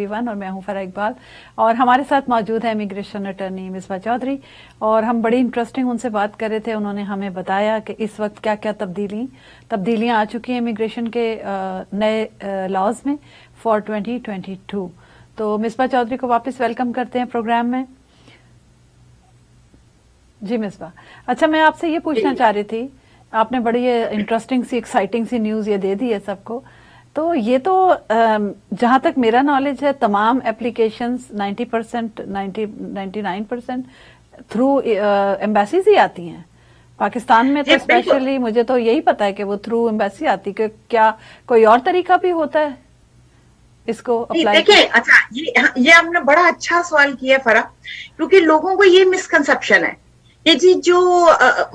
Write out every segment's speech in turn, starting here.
TV1 और मैं हूं फरा इकबाल और हमारे साथ मौजूद है इमिग्रेशन अटर्नी मिसबा चौधरी और हम बड़ी इंटरेस्टिंग उनसे बात कर रहे थे। उन्होंने हमें बताया कि इस वक्त क्या क्या तब्दीलियां आ चुकी हैं इमिग्रेशन के नए लॉज में फॉर 2022। तो मिसबा चौधरी को वापस वेलकम करते हैं प्रोग्राम में। जी मिसबा, अच्छा मैं आपसे ये पूछना चाह रही थी, आपने बड़ी इंटरेस्टिंग सी एक्साइटिंग सी न्यूज ये दे दी है सबको। तो ये तो जहां तक मेरा नॉलेज है तमाम एप्लीकेशंस 90% 99% थ्रू एम्बेसीज ही आती हैं पाकिस्तान में। तो स्पेशली मुझे तो यही पता है कि वो थ्रू एम्बेसी आती है। क्या कोई और तरीका भी होता है इसको अप्लाई? देखिए, अच्छा ये आपने बड़ा अच्छा सवाल किया फरा, क्योंकि लोगों को ये मिसकंसेप्शन है कि जी जो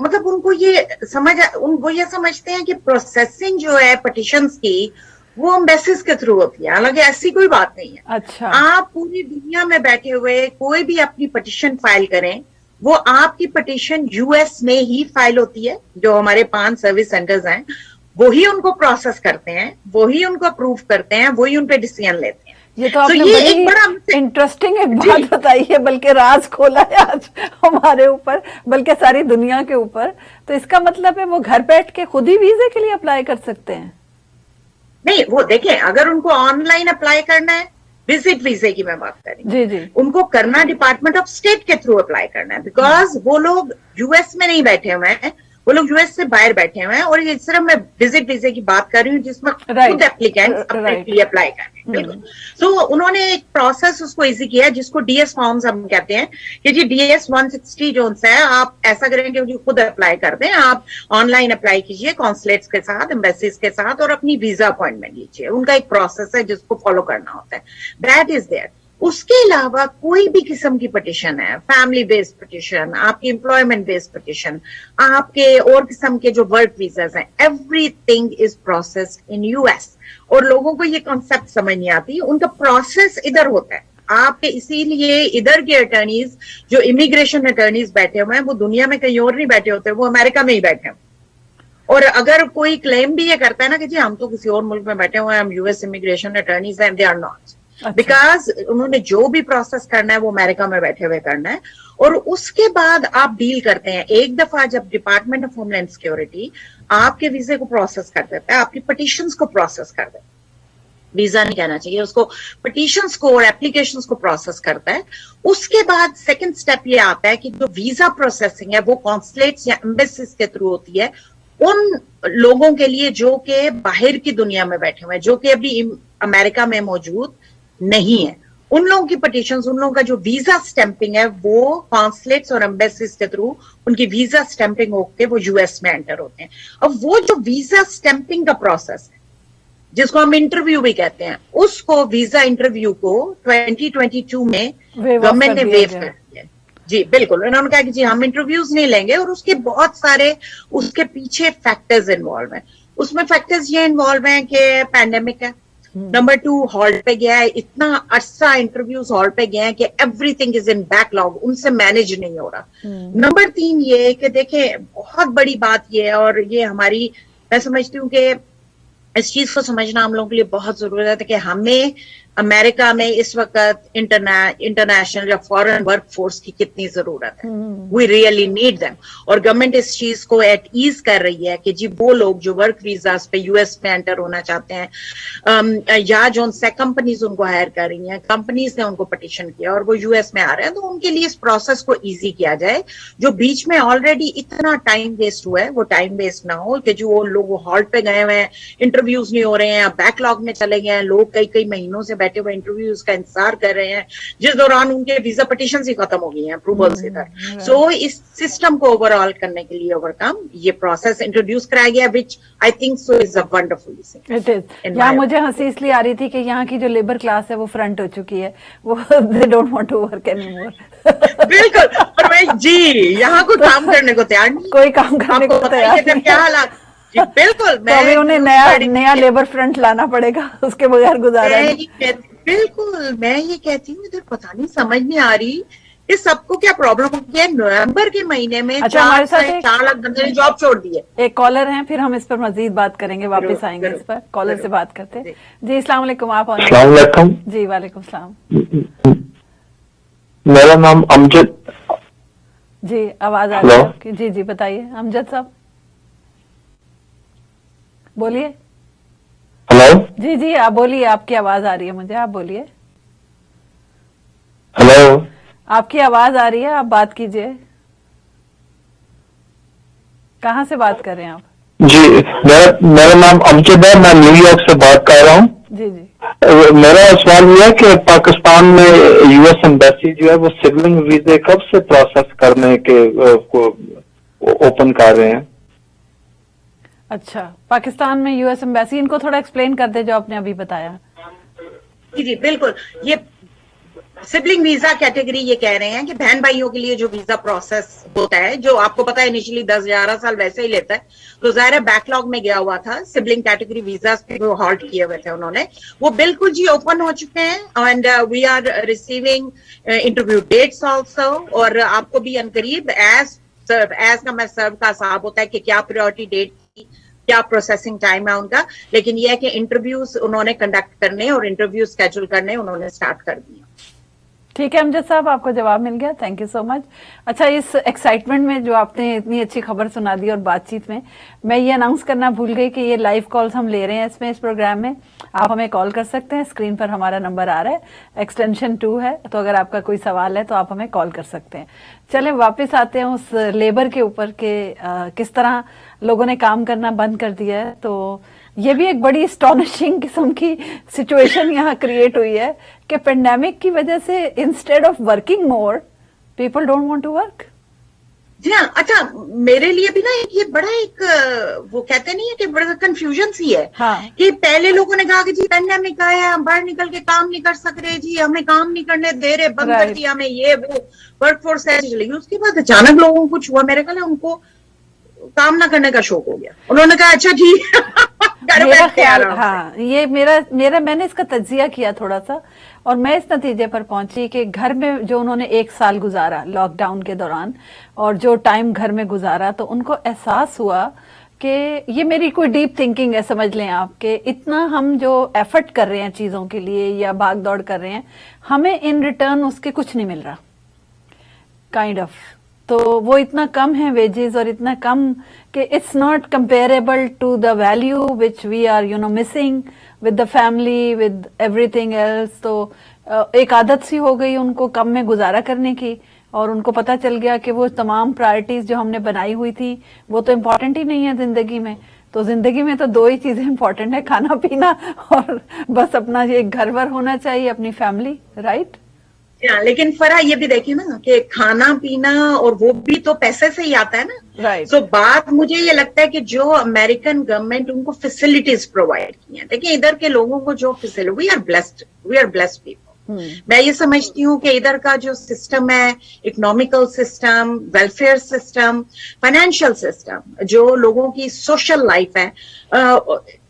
मतलब वो ये समझते हैं कि प्रोसेसिंग जो है पिटिशंस की वो एम्बेसीज के थ्रू होती है, हालांकि ऐसी कोई बात नहीं है। अच्छा, आप पूरी दुनिया में बैठे हुए कोई भी अपनी पिटिशन फाइल करें, वो आपकी पिटिशन यूएस में ही फाइल होती है। जो हमारे 5 सर्विस सेंटर्स हैं वही उनको प्रोसेस करते हैं, वही उनको अप्रूव करते हैं, वही उन पे डिसीजन लेते हैं। ये तो आपने बड़ी इंटरेस्टिंग एक बात बताई है, बल्कि राज खोला है आज हमारे ऊपर, बल्कि सारी दुनिया के ऊपर। तो इसका मतलब है वो घर बैठ के खुद ही वीजे के लिए अप्लाई कर सकते हैं? नहीं, वो देखें, अगर उनको ऑनलाइन अप्लाई करना है, विजिट वीजे की मैं बात करी, जी जी, उनको करना डिपार्टमेंट ऑफ स्टेट के थ्रू अप्लाई करना है, बिकॉज वो लोग यूएस में नहीं बैठे हुए हैं, वो लोग यूएस से बाहर बैठे हुए हैं। और ये सिर्फ मैं विजिट वीजे की बात कर रही हूँ जिसमें खुद एप्लीकेंट अपने लिए अप्लाई कर रहे हैं। बिल्कुल। तो उन्होंने एक प्रोसेस उसको इजी किया जिसको डीएस फॉर्म्स हम कहते हैं कि जी डीएस 160 जो है, आप ऐसा करेंगे कि खुद अप्लाई कर दें, आप ऑनलाइन अप्लाई कीजिए कॉन्सुलेट्स के साथ, एम्बेसीज के साथ, और अपनी वीजा अपॉइंटमेंट लीजिए। उनका एक प्रोसेस है जिसको फॉलो करना होता है, दैट इज देयर। उसके अलावा कोई भी किस्म की पिटिशन है, फैमिली बेस्ड पिटिशन, आपकी एम्प्लॉयमेंट बेस्ड पिटिशन, आपके और किस्म के जो वर्क वीजास हैं, everything is processed in US. और लोगों को ये कॉन्सेप्ट समझ नहीं आती, उनका प्रोसेस इधर होता है आपके। इसीलिए इधर के अटर्नीज जो इमिग्रेशन अटर्नीज बैठे हुए हैं वो दुनिया में कहीं और नहीं बैठे होते, वो अमेरिका में ही बैठे हैं। और अगर कोई क्लेम भी ये करता है ना कि जी हम तो किसी और मुल्क में बैठे हुए हैं, हम यूएस इमिग्रेशन अटर्नीज हैं, दे आर नॉट, बिकॉज उन्होंने जो भी प्रोसेस करना है वो अमेरिका में बैठे हुए करना है। और उसके बाद आप डील करते हैं। एक दफा जब डिपार्टमेंट ऑफ होमलैंड सिक्योरिटी आपके वीजे को प्रोसेस कर देता है, आपकी पिटिशंस को प्रोसेस कर देता है, वीजा नहीं कहना चाहिए उसको, पिटिशंस को और एप्लीकेशंस को प्रोसेस करता है। उसके बाद सेकंड स्टेप ये आता है कि जो वीजा प्रोसेसिंग है वो कॉन्सुलेट्स या एम्बेसीज के थ्रू होती है उन लोगों के लिए जो कि बाहर की दुनिया में बैठे हुए हैं, जो कि अभी अमेरिका में मौजूद नहीं है। उन लोगों की पिटिशंस, उन लोगों का जो वीजा स्टैंपिंग है वो कॉन्सुलेट्स और एम्बेसीज के थ्रू उनकी वीजा स्टैंपिंग होकर वो यूएस में एंटर होते हैं। अब वो जो वीजा स्टैंपिंग का प्रोसेस है जिसको हम इंटरव्यू भी कहते हैं, उसको वीजा इंटरव्यू को 2022 में गवर्नमेंट ने वेव कर दिया। जी बिल्कुल, उन्होंने कहा कि जी हम इंटरव्यूज नहीं लेंगे। और उसके बहुत सारे उसके पीछे फैक्टर्स इन्वॉल्व हैं। उसमें फैक्टर्स ये इन्वॉल्व हैं कि पैंडेमिक है, नंबर 2 हॉल्ट पे गया है, इतना अरसा इंटरव्यूज हॉल्ट पे गए हैं कि एवरीथिंग इज इन बैकलॉग, उनसे मैनेज नहीं हो रहा। नंबर 3 ये कि देखें, बहुत बड़ी बात ये है, और ये हमारी, मैं समझती हूँ कि इस चीज को समझना हम लोगों के लिए बहुत जरूरत है कि हमें अमेरिका में इस वक्त इंटरनेशनल या फॉरेन वर्क फोर्स की कितनी जरूरत है। We really need them. और गवर्नमेंट इस चीज को एट ईज कर रही है कि जी वो लोग जो वर्क वीजास पे यूएस में एंटर होना चाहते हैं या जो उनसे कंपनीज उनको हायर कर रही हैं, कंपनीज ने उनको पिटिशन किया और वो यूएस में आ रहे हैं, तो उनके लिए इस प्रोसेस को ईजी किया जाए। जो बीच में ऑलरेडी इतना टाइम वेस्ट हुआ है वो टाइम वेस्ट ना हो कि जो लोग हॉल्ट पे गए हुए हैं, इंटरव्यूज नहीं हो रहे हैं, बैकलॉग में चले गए हैं, लोग कई कई महीनों से बैठे हुए इंटरव्यूज का इंतजार कर रहे हैं, जिस दौरान उनके वीजा पिटिशन ही खत्म हो गई हैं, अप्रूवल्स इधर। सो इस सिस्टम को ओवरऑल करने के लिए ओवरकम ये प्रोसेस इंट्रोड्यूस कराया गया, which I think so is a wonderful thing. It is. यहाँ मुझे हंसी इसलिए आ रही थी कि यहाँ की जो लेबर क्लास है वो फ्रंट हो चुकी है, वो they don't want to work anymore. बिल्कुल। और मैं जी यहाँ कोई काम करने को तैयार नहीं, कोई काम करने को तैयार नहीं। क्या हालात। बिल्कुल, तो अभी उन्हें नया लेबर फ्रंट लाना पड़ेगा, उसके बगैर गुजारा नहीं। बिल्कुल, मैं ये कहती हूँ इधर पता नहीं समझ नहीं आ रही इस सबको क्या प्रॉब्लम हो गया, नवंबर के महीने में अच्छा, हमारे साथ 4 लाख बंदे ने जॉब छोड़ दी है। एक कॉलर हैं, फिर हम इस पर मजीद बात करेंगे, वापस आएंगे इस पर। कॉलर से बात करते हैं जी। अस्सलाम वालेकुम, आप अस्सलाम वालेकुम जी। वालेकुम सलाम। मेरा नाम अमजद जी। आवाज आ रही है आपकी? जी जी, बताइए अमजद साहब, बोलिए। हेलो जी जी, आप बोलिए, आपकी आवाज आ रही है मुझे, आप बोलिए। हेलो आपकी आवाज आ रही है, आप बात कीजिए। कहाँ से बात कर रहे हैं आप? जी, मेरा नाम अमजद है, मैं न्यूयॉर्क से बात कर रहा हूँ। जी जी। मेरा सवाल यह है कि पाकिस्तान में यूएस एम्बेसी जो है वो सिबलिंग वीजे कब से प्रोसेस करने के ओपन कर रहे हैं? अच्छा, पाकिस्तान में यूएस एम्बेसी, इनको थोड़ा एक्सप्लेन कर दे जो आपने अभी बताया। जी जी बिल्कुल। ये सिबलिंग वीजा कैटेगरी ये कह रहे हैं कि बहन भाइयों के लिए जो वीजा प्रोसेस होता है, जो आपको पता है इनिशियली 10-11 साल वैसे ही लेता है, तो ज़ाहिर बैकलॉग में गया हुआ था। सिबलिंग कैटेगरी वीजा जो हॉल्ट किए हुए थे उन्होंने, वो बिल्कुल जी ओपन हो चुके हैं and we are receiving interview dates also. और आपको भी अनकरीब एज का मैं सर्व का हिसाब होता है कि क्या प्रायोरिटी डेट की, क्या प्रोसेसिंग टाइम है उनका, लेकिन यह है कि इंटरव्यूज उन्होंने कंडक्ट करने और इंटरव्यू स्केड्यूल करने उन्होंने स्टार्ट कर दिया। ठीक है अमजद साहब, आपको जवाब मिल गया, थैंक यू सो मच। अच्छा, इस एक्साइटमेंट में जो आपने इतनी अच्छी खबर सुना दी और बातचीत में, मैं ये अनाउंस करना भूल गई कि ये लाइव कॉल्स हम ले रहे हैं इसमें, इस प्रोग्राम में आप हमें कॉल कर सकते हैं। स्क्रीन पर हमारा नंबर आ रहा है, एक्सटेंशन 2 है, तो अगर आपका कोई सवाल है तो आप हमें कॉल कर सकते हैं। चलें वापस आते हैं उस लेबर के ऊपर के किस तरह लोगों ने काम करना बंद कर दिया है। तो ये भी एक बड़ी एस्टॉनिशिंग किस्म की सिचुएशन यहाँ क्रिएट हुई है कि पेंडेमिक की वजह से instead of working more, people don't want to work. जी हाँ। अच्छा, मेरे लिए भी ना ये बड़ा एक वो कहते नहीं है कि बड़ा कंफ्यूजन सी है। हाँ। कि पहले लोगों ने कहा कि जी पेंडेमिक आया, हम बाहर निकल के काम नहीं कर सक रहे जी, हमें काम नहीं करने दे रहे, बंद कर दिया हमें, ये वो वर्कफोर्स ऐसी चलेगी। उसके बाद अचानक लोगों को कुछ हुआ, मेरे ख्याल है उनको काम ना करने का शौक हो गया। उन्होंने कहा अच्छा जी मेरा ख्याल, हाँ, ये मेरा मैंने इसका तज्जिया किया थोड़ा सा और मैं इस नतीजे पर पहुंची कि घर में जो उन्होंने 1 साल गुजारा लॉकडाउन के दौरान और जो टाइम घर में गुजारा, तो उनको एहसास हुआ कि ये मेरी कोई डीप थिंकिंग है, समझ लें आप, कि इतना हम जो एफर्ट कर रहे हैं चीजों के लिए या भाग दौड़ कर रहे हैं, हमें इन रिटर्न उसके कुछ नहीं मिल रहा, काइंड ऑफ। तो वो इतना कम है वेजेस और इतना कम कि it's not comparable to the value which we are missing with the family with everything else. तो एक आदत सी हो गई उनको कम में गुजारा करने की, और उनको पता चल गया कि वो तमाम प्रायोरिटीज जो हमने बनाई हुई थी वो तो इम्पोर्टेंट ही नहीं है जिंदगी में। तो जिंदगी में तो 2 ही चीजें इम्पोर्टेंट है, खाना पीना और बस अपना एक घर वर होना चाहिए, अपनी फैमिली, राइट। लेकिन फरा ये भी देखिए ना कि खाना पीना और वो भी तो पैसे से ही आता है ना, राइट। सो बात मुझे ये लगता है कि जो अमेरिकन गवर्नमेंट उनको फैसिलिटीज प्रोवाइड की हैं, देखिए इधर के लोगों को जो facility, we are blessed people. मैं ये समझती हूँ कि इधर का जो सिस्टम है, economical system, welfare system, financial system, जो लोगों की सोशल लाइफ है,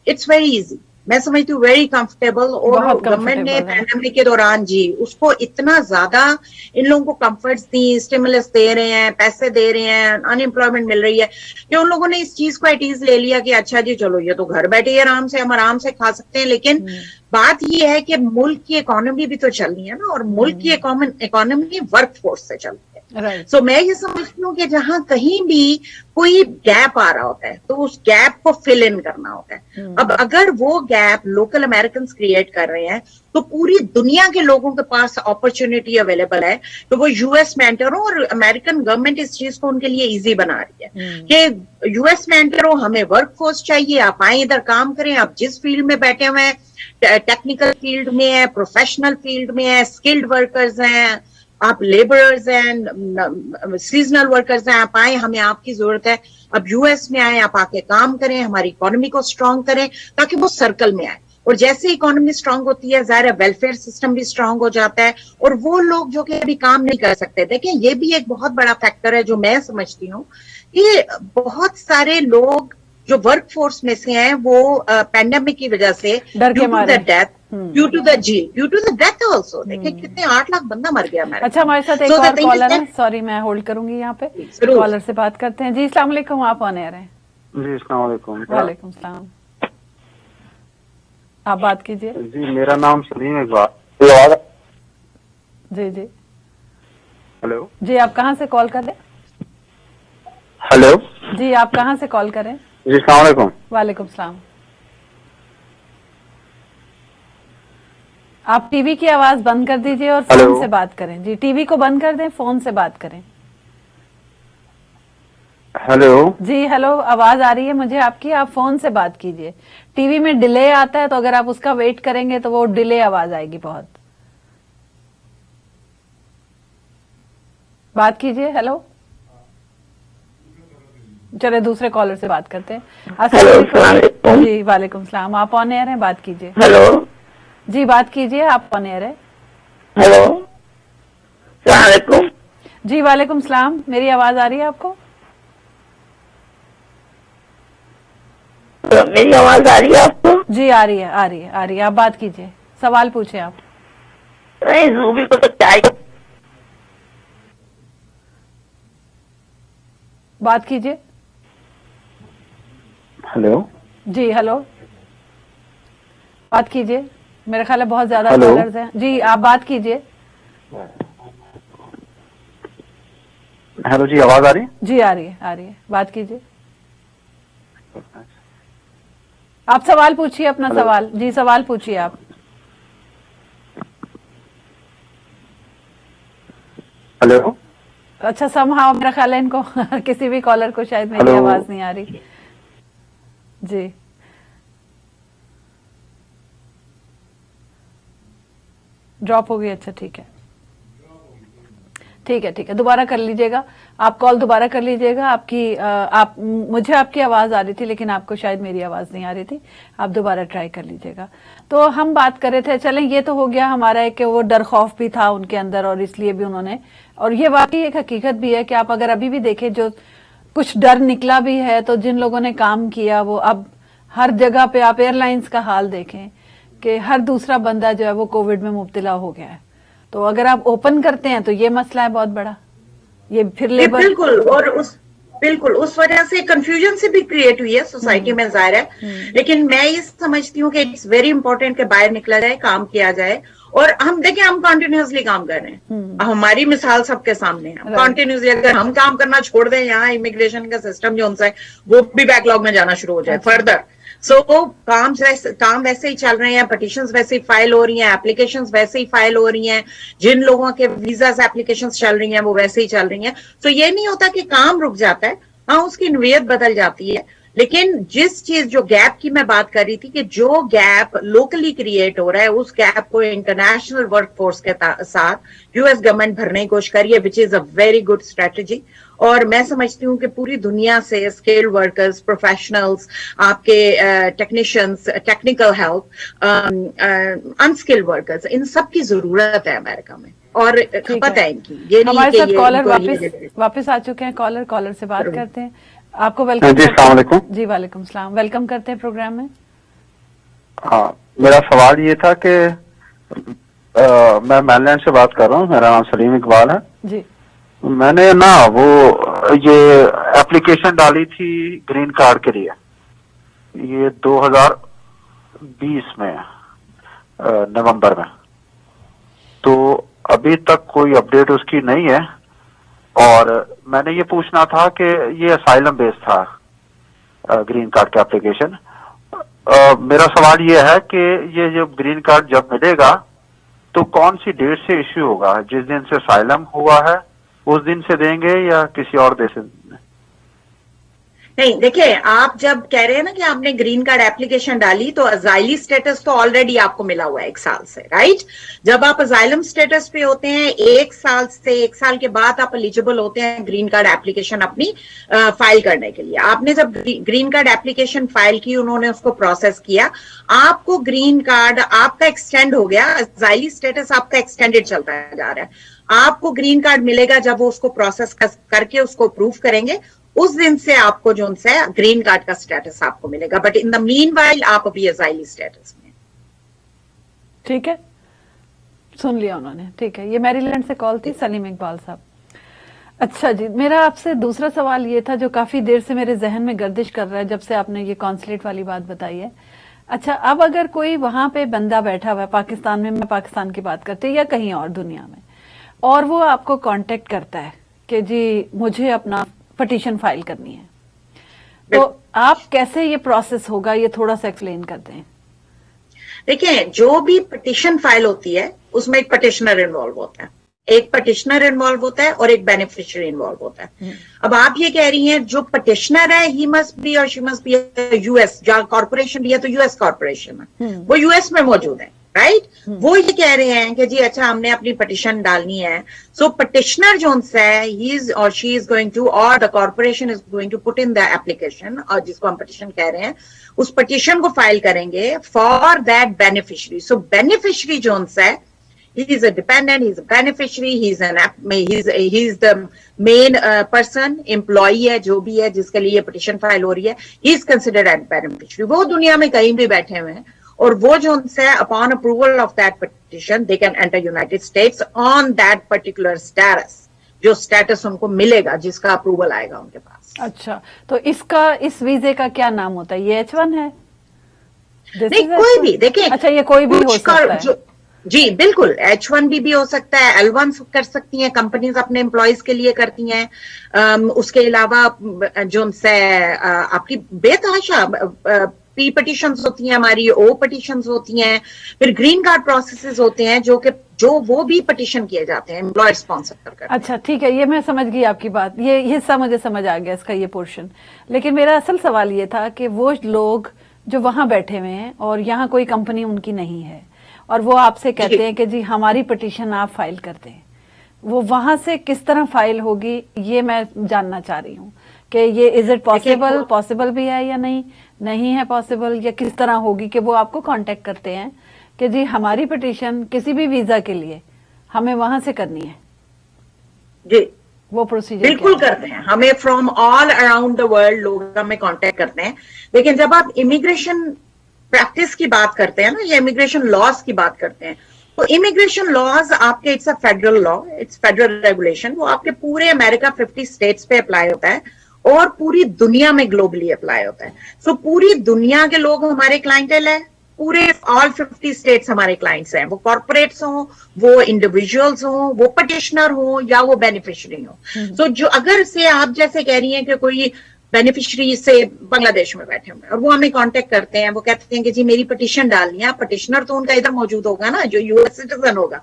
इट्स वेरी इजी, मैं समझती हूँ वेरी कंफर्टेबल। और गवर्नमेंट ने पैंडेमिक के दौरान जी उसको इतना ज्यादा इन लोगों को कंफर्ट्स दी, स्टिमुलस दे रहे हैं, पैसे दे रहे हैं, अनएम्प्लॉयमेंट मिल रही है, कि उन लोगों ने इस चीज को एटीज ले लिया कि अच्छा जी चलो ये तो घर बैठे आराम से हम आराम से खा सकते हैं। लेकिन बात ये है कि मुल्क की इकोनॉमी भी तो चलनी है ना, और मुल्क की इकोनॉमी वर्कफोर्स से चलती है। सो मैं ये समझती हूँ कि जहां कहीं भी कोई गैप आ रहा होता है तो उस गैप को फिल इन करना होता है। अब अगर वो गैप लोकल अमेरिकन क्रिएट कर रहे हैं तो पूरी दुनिया के लोगों के पास अपॉर्चुनिटी अवेलेबल है, तो वो यूएस में एंटर हो, और अमेरिकन गवर्नमेंट इस चीज को उनके लिए इजी बना रही है कि यूएस में एंटर हो, हमें वर्कफोर्स चाहिए, आप आए इधर काम करें, आप जिस फील्ड में बैठे हुए हैं, टेक्निकल फील्ड में है, प्रोफेशनल फील्ड में है, स्किल्ड वर्कर्स हैं, आप लेबरर्स हैं, सीजनल वर्कर्स हैं, आप आए, हमें आपकी जरूरत है, अब यूएस में आए, आप आके काम करें, हमारी इकोनॉमी को स्ट्रांग करें ताकि वो सर्कल में आए। और जैसे इकोनॉमी स्ट्रांग होती है, ज़ाहिर है वेलफेयर सिस्टम भी स्ट्रांग हो जाता है, और वो लोग जो कि अभी काम नहीं कर सकते, देखिए ये भी एक बहुत बड़ा फैक्टर है जो मैं समझती हूँ कि बहुत सारे लोग जो वर्क फोर्स में से हैं वो पैंडेमिक की वजह से डर के ड्यू टू मारे। The death, due to the death also, देखिए कितने 8 लाख बंदा मर गया अमेरिका। अच्छा, हमारे साथ एक So the और thing is कॉलर है, that- सॉरी मैं होल्ड करूंगी यहाँ पे, जरूर। कॉलर से बात करते हैं। जी अस्सलाम वालेकुम, आप ऑन एयर हैं। जी अस्सलाम वालेकुम। वालेकुम सलाम, आप बात कीजिए। जी मेरा नाम सलीम इकबाल। जी जी हेलो जी, आप कहाँ से कॉल कर रहे हैं? हेलो जी आप कहाँ से कॉल कर रहे हैं? जी अस्सलाम वालेकुम। वालेकुम सलाम। आप टीवी की आवाज बंद कर दीजिए और फोन हेलो। से बात करें। जी टीवी को बंद कर दें, फोन से बात करें। हेलो जी हेलो, आवाज आ रही है मुझे आपकी, आप फोन से बात कीजिए। टीवी में डिले आता है, तो अगर आप उसका वेट करेंगे तो वो डिले आवाज आएगी बहुत। बात कीजिए। हेलो, चले दूसरे कॉलर से बात करते हैं। अस्सलाम वालेकुम। जी वालेकुम सलाम, आप ऑन एयर हैं, बात कीजिए। हेलो जी बात कीजिए, आप ऑन एयर है। हेलो अस्सलाम वालेकुम। जी वालेकुम सलाम, मेरी आवाज आ रही है आपको? मेरी आवाज आ रही है आपको? जी आ रही है, आ रही है, आ रही है। आप बात कीजिए, सवाल पूछे आप। नहीं, जूबी को तो चाय बात कीजिए। हेलो जी हेलो, बात कीजिए। मेरे ख्याल है बहुत ज्यादा हेलो। कॉलर्स हैं। जी आप बात कीजिए। हेलो जी आवाज आ रही है? जी आ रही है, आ रही है, बात कीजिए। आप सवाल पूछिए अपना हेलो। सवाल। जी सवाल पूछिए आप। हेलो अच्छा, समहाउ मेरा ख्याल है इनको किसी भी कॉलर को शायद मेरी हेलो। आवाज नहीं आ रही। जी ड्रॉप हो गई। अच्छा ठीक है, ठीक है, ठीक है, दोबारा कर लीजिएगा। आप कॉल दोबारा कर लीजिएगा। आप मुझे आपकी आवाज आ रही थी, लेकिन आपको शायद मेरी आवाज नहीं आ रही थी। आप दोबारा ट्राई कर लीजिएगा। तो हम बात कर रहे थे, चलें ये तो हो गया हमारा है कि वो डर खौफ भी था उनके अंदर, और इसलिए भी उन्होंने, और ये वाकई एक हकीकत भी है कि आप अगर अभी भी देखें, जो कुछ डर निकला भी है, तो जिन लोगों ने काम किया वो अब हर जगह पे, आप एयरलाइंस का हाल देखें कि हर दूसरा बंदा जो है वो कोविड में मुब्तला हो गया है। तो अगर आप ओपन करते हैं तो ये मसला है बहुत बड़ा, ये फिर ये लेबर। बिल्कुल उस वजह से कंफ्यूजन से भी क्रिएट हुई है सोसाइटी में, जाहिर है। लेकिन मैं ये समझती हूँ कि इट्स वेरी इंपॉर्टेंट कि बाहर निकला जाए, काम किया जाए। और हम देखिए, हम कॉन्टिन्यूसली काम कर रहे हैं। हमारी मिसाल सबके सामने है। कॉन्टिन्यूसली अगर हम काम करना छोड़ दें, यहाँ इमिग्रेशन का सिस्टम जो उनसा है वो भी बैकलॉग में जाना शुरू हो जाए फर्दर। सो काम वैसे ही चल रहे हैं, पिटिशंस वैसे ही फाइल हो रही हैं, एप्लीकेशंस वैसे ही फाइल हो रही हैं, जिन लोगों के वीजा एप्लीकेशंस चल रही हैं वो वैसे ही चल रही हैं। तो ये नहीं होता कि काम रुक जाता है, हाँ उसकी नोयत बदल जाती है। लेकिन जिस चीज, जो गैप की मैं बात कर रही थी, कि जो गैप लोकली क्रिएट हो रहा है, उस गैप को इंटरनेशनल वर्कफोर्स के साथ यूएस गवर्नमेंट भरने की कोशिश करिए, which is a very good strategy. और मैं समझती हूँ कि पूरी दुनिया से स्किल्ड वर्कर्स, प्रोफेशनल्स, आपके technicians, technical help, unskilled workers, इन सब की जरूरत है अमेरिका में, और खपत है इनकी। ये नहीं हमारे कि साथ ये कॉलर इनको वापस आ चुके हैं। कॉलर से बात करते हैं। आपको हाँ वेलकम जी, अस्सलाम वालेकुम। जी वालेकुम सलाम, वेलकम करते हैं प्रोग्राम में। हाँ, मेरा सवाल ये था कि मैं मैनलैंड से बात कर रहा हूँ, मेरा नाम सलीम इकबाल है। जी मैंने ना वो ये एप्लीकेशन डाली थी ग्रीन कार्ड के लिए, ये 2020 में नवंबर में, तो अभी तक कोई अपडेट उसकी नहीं है। और मैंने ये पूछना था कि ये असाइलम बेस्ड था ग्रीन कार्ड का एप्लीकेशन। मेरा सवाल ये है कि ये जब ग्रीन कार्ड जब मिलेगा तो कौन सी डेट से इश्यू होगा? जिस दिन से असाइलम हुआ है उस दिन से देंगे या किसी और दिन से? नहीं, देखिए, आप जब कह रहे हैं ना कि आपने ग्रीन कार्ड एप्लीकेशन डाली, तो अजाइली स्टेटस तो ऑलरेडी आपको मिला हुआ है 1 साल से, राइट? जब आप अजाइलम स्टेटस पे होते हैं 1 साल से, 1 साल के बाद आप एलिजिबल होते हैं ग्रीन कार्ड एप्लीकेशन अपनी फाइल करने के लिए। आपने जब ग्रीन कार्ड एप्लीकेशन फाइल की, उन्होंने उसको प्रोसेस किया, आपको ग्रीन कार्ड आपका एक्सटेंड हो गया, अजाइली स्टेटस आपका एक्सटेंडेड चलता जा रहा है। आपको ग्रीन कार्ड मिलेगा जब वो उसको प्रोसेस करके उसको अप्रूव करेंगे, उस दिन से आपको जो है ग्रीन कार्ड का स्टेटस आपको मिलेगा, but in the mean while आप अभी अजाइली स्टेटस में। ठीक है, सुन लिया उन्होंने। ठीक है, ये मैरीलैंड से कॉल थी, सलीम इकबाल साहब। अच्छा जी, मेरा आपसे दूसरा सवाल ये था जो काफी देर से मेरे जहन में गर्दिश कर रहा है जब से आपने ये कॉन्सुलेट वाली बात बताई है। अच्छा, अब अगर कोई वहां पे बंदा बैठा हुआ है पाकिस्तान में, मैं पाकिस्तान की बात करती हूँ या कहीं और दुनिया में, और वो आपको कांटेक्ट करता है कि जी मुझे अपना पिटीशन फाइल करनी है, तो आप कैसे ये प्रोसेस होगा, ये थोड़ा सा एक्सप्लेन कर दें। देखिए, जो भी पिटीशन फाइल होती है उसमें एक पिटिशनर इन्वॉल्व होता है, एक पिटिशनर इन्वॉल्व होता है और एक बेनिफिशियरी इन्वॉल्व होता है। अब आप ये कह रही हैं जो पिटिशनर है ही मस्ट बी और शी मस्ट बी यूएस, जहां कॉर्पोरेशन भी है तो यूएस कॉर्पोरेशन है, वो यूएस में मौजूद है, राइट। वो ये कह रहे हैं कि जी अच्छा हमने अपनी पिटिशन डालनी है, सो पिटिशनर जो है ही इज और शी इज गोइंग टू, और the corporation is going to put in the application, और जिसको हम पिटिशन कह रहे हैं उस पिटिशन को फाइल करेंगे for that beneficiary. So beneficiary जो है he is a dependent, he is a beneficiary, he is the main person, employee है जो भी है जिसके लिए पिटिशन फाइल हो रही है, he is considered as beneficiary। वो दुनिया में कहीं भी बैठे हुए हैं और वो जो उनसे upon approval of that petition they can enter United States on that particular status, जो स्टेटस उनको मिलेगा जिसका अप्रूवल आएगा उनके पास। अच्छा, तो इसका, इस वीजे का क्या नाम होता है? ये H1 है? नहीं, कोई भी, देखिए, अच्छा ये कोई भी हो सकता है। जी बिल्कुल, H1B भी हो सकता है, L1 कर सकती हैं कंपनीज अपने एम्प्लॉयज के लिए करती हैं। उसके अलावा जो से आपकी बेतहाशा पी पिटिशंस होती हैं, हमारी ओ पिटिशंस होती हैं, फिर ग्रीन कार्ड प्रोसेसेस होते हैं जो वो भी पिटिशन किए जाते हैं एम्प्लॉयर स्पॉन्सर कर। अच्छा ठीक है, ये मैं समझ गई आपकी बात, ये हिस्सा मुझे समझ आ गया इसका, ये पोर्शन। लेकिन मेरा असल सवाल ये था कि वो लोग जो वहां बैठे हुए हैं और यहाँ कोई कंपनी उनकी नहीं है और वो आपसे कहते हैं कि जी हमारी पिटीशन आप फाइल कर दें, वो वहां से किस तरह फाइल होगी ये मैं जानना चाह रही हूँ कि ये इज इट पॉसिबल, पॉसिबल भी है या नहीं है पॉसिबल, या किस तरह होगी कि वो आपको कांटेक्ट करते हैं कि जी हमारी पिटीशन किसी भी वीजा के लिए हमें वहां से करनी है। जी वो प्रोसीजर बिल्कुल करते हैं, हमें from all around the world लोग हमें कांटेक्ट करते हैं। लेकिन जब आप इमिग्रेशन प्रैक्टिस की बात करते हैं ना, या इमिग्रेशन लॉज की बात करते हैं, तो इमिग्रेशन लॉज आपके, it's a federal law, it's federal regulation, वो आपके पूरे अमेरिका 50 स्टेट्स पे अप्लाई होता है और पूरी दुनिया में ग्लोबली अप्लाई होता है। सो पूरी दुनिया के लोग हमारे क्लाइंटेल है, पूरे ऑल 50 स्टेट्स हमारे क्लाइंट्स हैं, वो कॉर्पोरेट्स हों, वो इंडिविजुअल्स हों, वो पिटिशनर हों या वो बेनिफिशियरी हों। सो जो अगर से आप जैसे कह रही हैं कि कोई बेनिफिशियरी से बांग्लादेश में बैठे हुए और वो हमें कांटेक्ट करते हैं, वो कहते हैं कि जी मेरी पिटिशन डालनी है, पिटिशनर तो उनका इधर मौजूद होगा ना, जो यूएस सिटीजन होगा,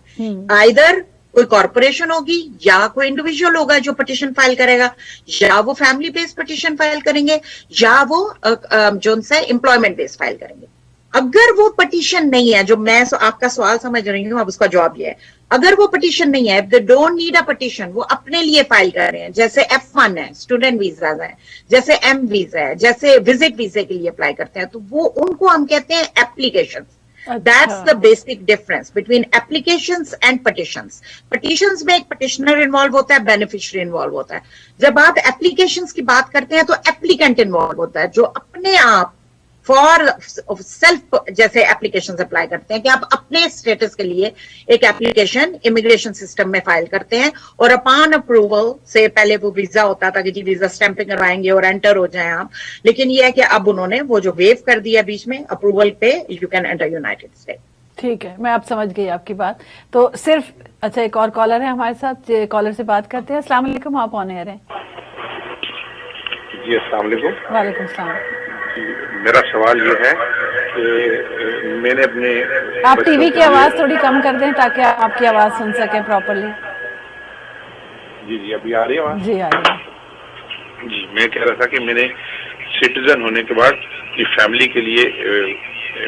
आइदर कोई कॉर्पोरेशन होगी या कोई इंडिविजुअल होगा जो पिटिशन फाइल करेगा, या वो फैमिली बेस्ड पिटिशन फाइल करेंगे, या वो जो है एम्प्लॉयमेंट बेस्ड फाइल करेंगे। अगर वो पिटिशन नहीं है, जो मैं आपका सवाल समझ रही हूँ, अब उसका जवाब ये है, अगर वो पिटिशन नहीं है, they don't need a petition, वो अपने लिए फाइल कर रहे हैं, जैसे F1 है, स्टूडेंट वीजा है, जैसे M वीजा है, जैसे विजिट वीजे के लिए अप्लाई करते हैं, तो वो उनको हम कहते हैं application. That's the basic difference between applications and petitions. Petitions में एक पिटिशनर इन्वॉल्व होता है, बेनिफिशियरी इन्वॉल्व होता है। जब आप एप्लीकेशंस की बात करते हैं तो एप्लीकेंट इन्वॉल्व होता है, जो अपने आप फॉर सेल्फ जैसे एप्लीकेशन अप्लाई करते हैं कि आप अपने स्टेटस के लिए एक एप्लीकेशन इमिग्रेशन सिस्टम में फाइल करते हैं, और अपॉन अप्रूवल से पहले वो वीजा होता था कि जी वीजा स्टैंपिंग करवाएंगे और एंटर हो जाएं आप, लेकिन ये है कि अब उन्होंने वो जो वेव कर दिया बीच में अप्रूवल पे, you can enter United state. ठीक है, मैं अब समझ गई आपकी बात। तो सिर्फ अच्छा, एक और कॉलर है हमारे साथ, कॉलर से बात करते हैं। अस्सलाम वालेकुम, आप ऑन एयर हैं। जी अस्सलाम वालेकुम। वालेकुम सलाम। मेरा सवाल ये है कि मैंने अपने, आप टीवी की आवाज थोड़ी कम कर दें ताकि आपकी आवाज सुन सके प्रॉपर्ली। जी अभी आ रही है आवाज? जी आ रही है। जी मैं कह रहा था कि मैंने सिटीजन होने के बाद की फैमिली के लिए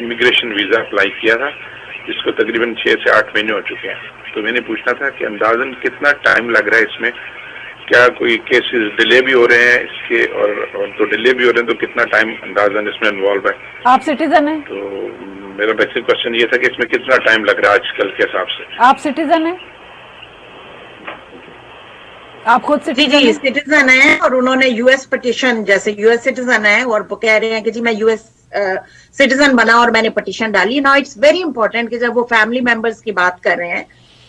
इमिग्रेशन वीजा अप्लाई किया था, जिसको तकरीबन 6 से 8 महीने हो चुके हैं। तो मैंने पूछना था कि अंदाजन कितना टाइम लग रहा है इसमें, क्या कोई केसेस डिले भी हो रहे हैं इसके, और तो डिले भी हो रहे हैं तो कितना टाइम अंदाजन इसमें इन्वॉल्व है? आप सिटीजन हैं? तो मेरा बेसिक क्वेश्चन ये था कि इसमें कितना टाइम लग रहा है आजकल के हिसाब से। आप सिटीजन हैं? आप खुद जी सिटीजन जी हैं? सिटीजन है, और उन्होंने यूएस पिटिशन, जैसे यूएस सिटीजन है और वो कह रहे हैं कि जी मैं यूएस सिटीजन बना और मैंने पिटिशन डाली। नाउ इट्स वेरी इंपॉर्टेंट कि जब वो फैमिली मेंबर्स की बात कर रहे हैं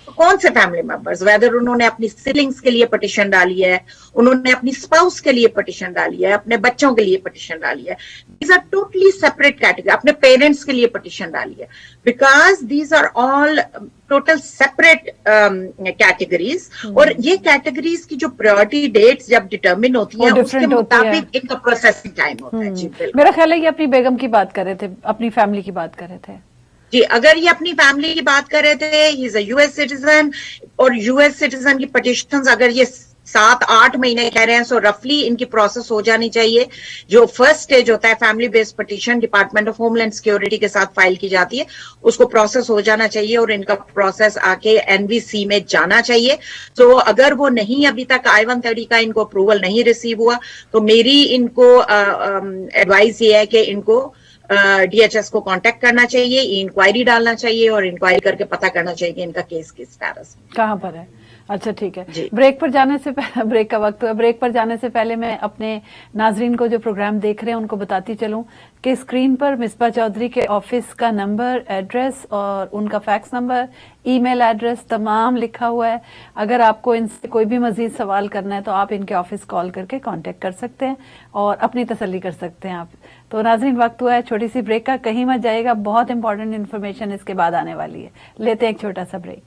तो कौन से फैमिली मेंबर्स, वेदर उन्होंने अपनी सिबलिंग्स के लिए पिटिशन डाली है, उन्होंने अपनी स्पाउस के लिए पिटिशन डाली है, अपने बच्चों के लिए पिटिशन डाली है, these are totally separate category, अपने पेरेंट्स के लिए पिटिशन डाली है, because these are all total separate categories. और ये कैटेगरीज की जो प्रायोरिटी डेट्स जब डिटर्मिन होती है वो उसके different होती है। मुताबिक इनका प्रोसेसिंग टाइम होता है। जी बिल्कुल। मेरा ख्याल है ये अपनी बेगम की बात कर रहे थे, अपनी फैमिली की बात कर रहे थे। जी, अगर ये अपनी फैमिली की बात कर रहे थे, he is a US citizen, और यूएस सिटीजन की पिटिशंस अगर ये 7-8 महीने कह रहे हैं, सो रफली इनकी प्रोसेस हो जानी चाहिए। जो फर्स्ट स्टेज होता है family based petition, department of homeland security के साथ फाइल की जाती है, उसको प्रोसेस हो जाना चाहिए और इनका प्रोसेस आके एनवीसी में जाना चाहिए। तो अगर वो नहीं अभी तक I-130 का इनको अप्रूवल नहीं रिसीव हुआ, तो मेरी इनको एडवाइस ये है कि इनको डीएचएस को कांटेक्ट करना चाहिए, इंक्वायरी डालना चाहिए और इंक्वायरी करके पता करना चाहिए कि इनका केस किस स्टेटस में कहाँ पर है। अच्छा ठीक है, जी। ब्रेक पर जाने से पहले ब्रेक का वक्त हुआ, ब्रेक पर जाने से पहले मैं अपने नाजरीन को जो प्रोग्राम देख रहे हैं उनको बताती चलूं कि स्क्रीन पर मिसबा चौधरी के ऑफिस का नंबर, एड्रेस और उनका फैक्स नंबर, ईमेल एड्रेस तमाम लिखा हुआ है। अगर आपको इनसे कोई भी मजीद सवाल करना है तो आप इनके ऑफिस कॉल करके कांटेक्ट कर सकते हैं और अपनी तसल्ली कर सकते हैं आप। तो नाजरीन वक्त हुआ है छोटी सी ब्रेक का, कहीं मत जाइएगा, बहुत इंपॉर्टेंट इन्फॉर्मेशन इसके बाद आने वाली है। लेते हैं एक छोटा सा ब्रेक।